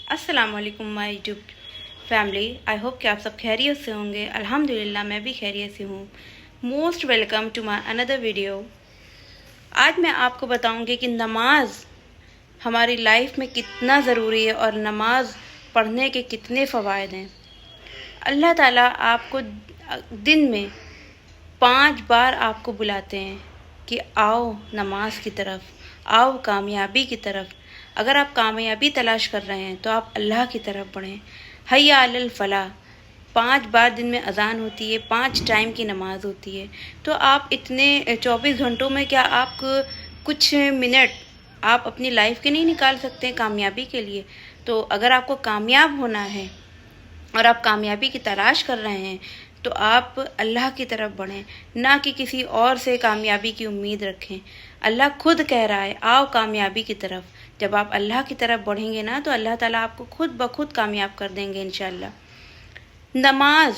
अस्सलाम वालेकुम my YouTube family. I hope कि आप सब खैरियत से होंगे। अल्हम्दुलिल्लाह मैं भी खैरियत से हूँ। Most welcome to my another video. आज मैं आपको बताऊँगी कि नमाज हमारी लाइफ में कितना ज़रूरी है और नमाज पढ़ने के कितने फ़वाइद हैं। अल्लाह ताला आपको दिन में 5 बार आपको बुलाते हैं कि आओ नमाज की तरफ, आओ कामयाबी की तरफ। अगर आप कामयाबी तलाश कर रहे हैं तो आप अल्लाह की तरफ बढ़ें। हय्या अलल फलाह 5 बार दिन में अजान होती है, 5 टाइम की नमाज होती है। तो आप इतने 24 घंटों में क्या आप कुछ मिनट आप अपनी लाइफ के नहीं निकाल सकते हैं कामयाबी के लिए? तो अगर आपको कामयाब होना है और आप कामयाबी की तलाश कर रहे हैं तो आप अल्लाह की तरफ बढ़ें, ना कि किसी और से कामयाबी की उम्मीद रखें। अल्लाह खुद कह रहा है आओ कामयाबी की तरफ। जब आप अल्लाह की तरफ बढ़ेंगे ना तो अल्लाह ताला आपको खुद ब खुद कामयाब कर देंगे इंशाल्लाह। नमाज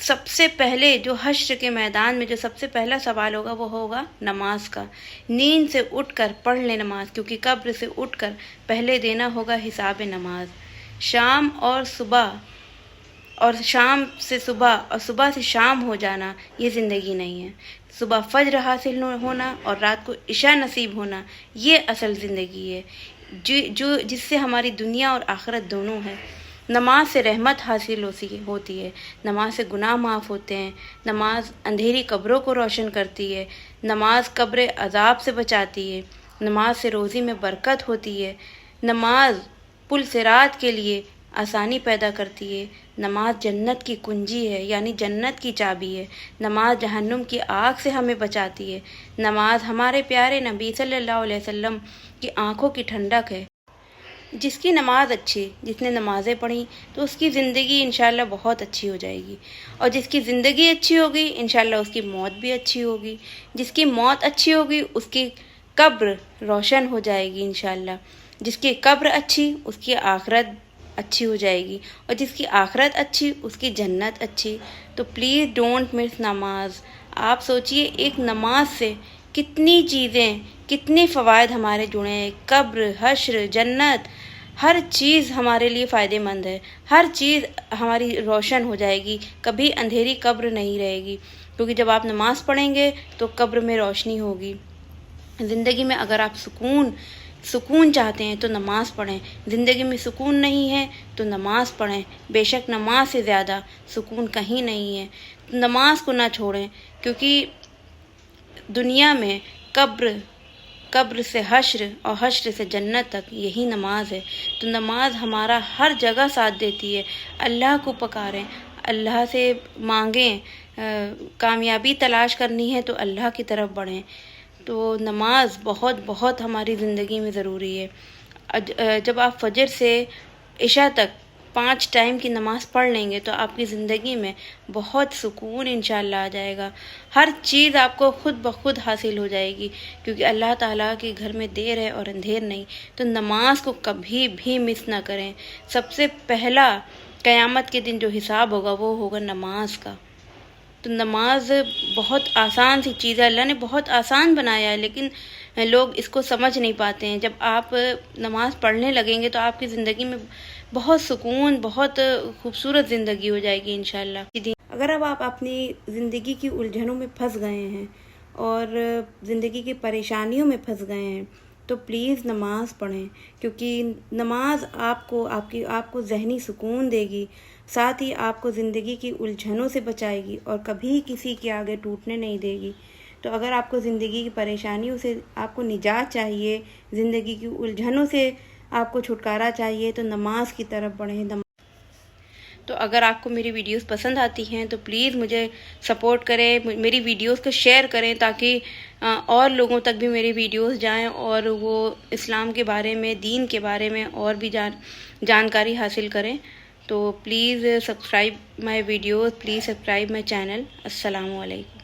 सबसे पहले जो हश्र के मैदान में जो सबसे पहला सवाल होगा वो होगा नमाज का। नींद से उठकर पढ़ ले नमाज, क्योंकि कब्र से उठकर पहले देना होगा हिसाब नमाज। शाम और सुबह और शाम से सुबह और सुबह से शाम हो जाना ये ज़िंदगी नहीं है। सुबह फज्र हासिल होना और रात को इशा नसीब होना ये असल ज़िंदगी है, जो जिससे हमारी दुनिया और आखिरत दोनों है। नमाज से रहमत हासिल होती है, नमाज से गुनाह माफ़ होते हैं, नमाज अंधेरी कब्रों को रोशन करती है, नमाज कब्र अजाब से बचाती है, नमाज से रोज़ी में बरकत होती है, नमाज पुल सिरात के लिए आसानी पैदा करती है, नमाज जन्नत की कुंजी है यानी जन्नत की चाबी है, नमाज जहन्नुम की आग से हमें बचाती है, नमाज हमारे प्यारे नबी सल्लल्लाहु अलैहि वसल्लम की आँखों की ठंडक है। जिसकी नमाज अच्छी, जिसने नमाज़ें पढ़ी तो उसकी ज़िंदगी इंशाल्लाह बहुत अच्छी हो जाएगी, और जिसकी ज़िंदगी अच्छी होगी इंशाल्लाह उसकी मौत भी अच्छी होगी। जिसकी मौत अच्छी होगी उसकी कब्र रोशन हो जाएगी इंशाल्लाह। जिसकी कब्र अच्छी उसकी आखिरत अच्छी हो जाएगी, और जिसकी आखिरत अच्छी उसकी जन्नत अच्छी। तो प्लीज़ डोंट मिस नमाज। आप सोचिए एक नमाज से कितनी चीज़ें, कितने फ़वाइद हमारे जुड़े हैं। कब्र, हश्र, जन्नत, हर चीज़ हमारे लिए फ़ायदेमंद है। हर चीज़ हमारी रोशन हो जाएगी, कभी अंधेरी कब्र नहीं रहेगी, क्योंकि जब आप नमाज़ पढ़ेंगे तो कब्र में रोशनी होगी। ज़िंदगी में अगर आप सुकून चाहते हैं तो नमाज़ पढ़ें। ज़िंदगी में सुकून नहीं है तो नमाज़ पढ़ें। बेशक नमाज से ज़्यादा सुकून कहीं नहीं है। नमाज को ना छोड़ें, क्योंकि दुनिया में कब्र से हश्र और हश्र से जन्नत तक यही नमाज है। तो नमाज हमारा हर जगह साथ देती है। अल्लाह को पुकारें, अल्लाह से मांगें। कामयाबी तलाश करनी है तो अल्लाह की तरफ बढ़ें। तो नमाज बहुत बहुत हमारी ज़िंदगी में ज़रूरी है। जब आप फजर से इशा तक 5 टाइम की नमाज़ पढ़ लेंगे तो आपकी ज़िंदगी में बहुत सुकून इंशाल्लाह आ जाएगा। हर चीज़ आपको खुद ब खुद हासिल हो जाएगी, क्योंकि अल्लाह ताला के घर में देर है और अंधेर नहीं। तो नमाज को कभी भी मिस ना करें। सबसे पहला क़यामत के दिन जो हिसाब होगा वो होगा नमाज का। तो नमाज बहुत आसान सी चीज़ है, अल्लाह ने बहुत आसान बनाया है, लेकिन लोग इसको समझ नहीं पाते हैं। जब आप नमाज़ पढ़ने लगेंगे तो आपकी ज़िंदगी में बहुत सुकून, बहुत खूबसूरत ज़िंदगी हो जाएगी इंशाल्लाह। अगर अब आप अपनी ज़िंदगी की उलझनों में फंस गए हैं और ज़िंदगी की परेशानियों में फंस गए हैं तो प्लीज़ नमाज़ पढ़ें, क्योंकि नमाज आपको ज़हनी सुकून देगी, साथ ही आपको ज़िंदगी की उलझनों से बचाएगी और कभी किसी के आगे टूटने नहीं देगी। तो अगर आपको ज़िंदगी की परेशानियों से आपको निजात चाहिए, ज़िंदगी की उलझनों से आपको छुटकारा चाहिए तो नमाज की तरफ बढ़ें। तो अगर आपको मेरी वीडियोस पसंद आती हैं तो प्लीज़ मुझे सपोर्ट करें, मेरी वीडियोस को शेयर करें, ताकि और लोगों तक भी मेरी वीडियोस जाएं और वो इस्लाम के बारे में, दीन के बारे में और भी जानकारी हासिल करें। तो please subscribe my videos, please subscribe my channel. अस्सलामु अलैकुम।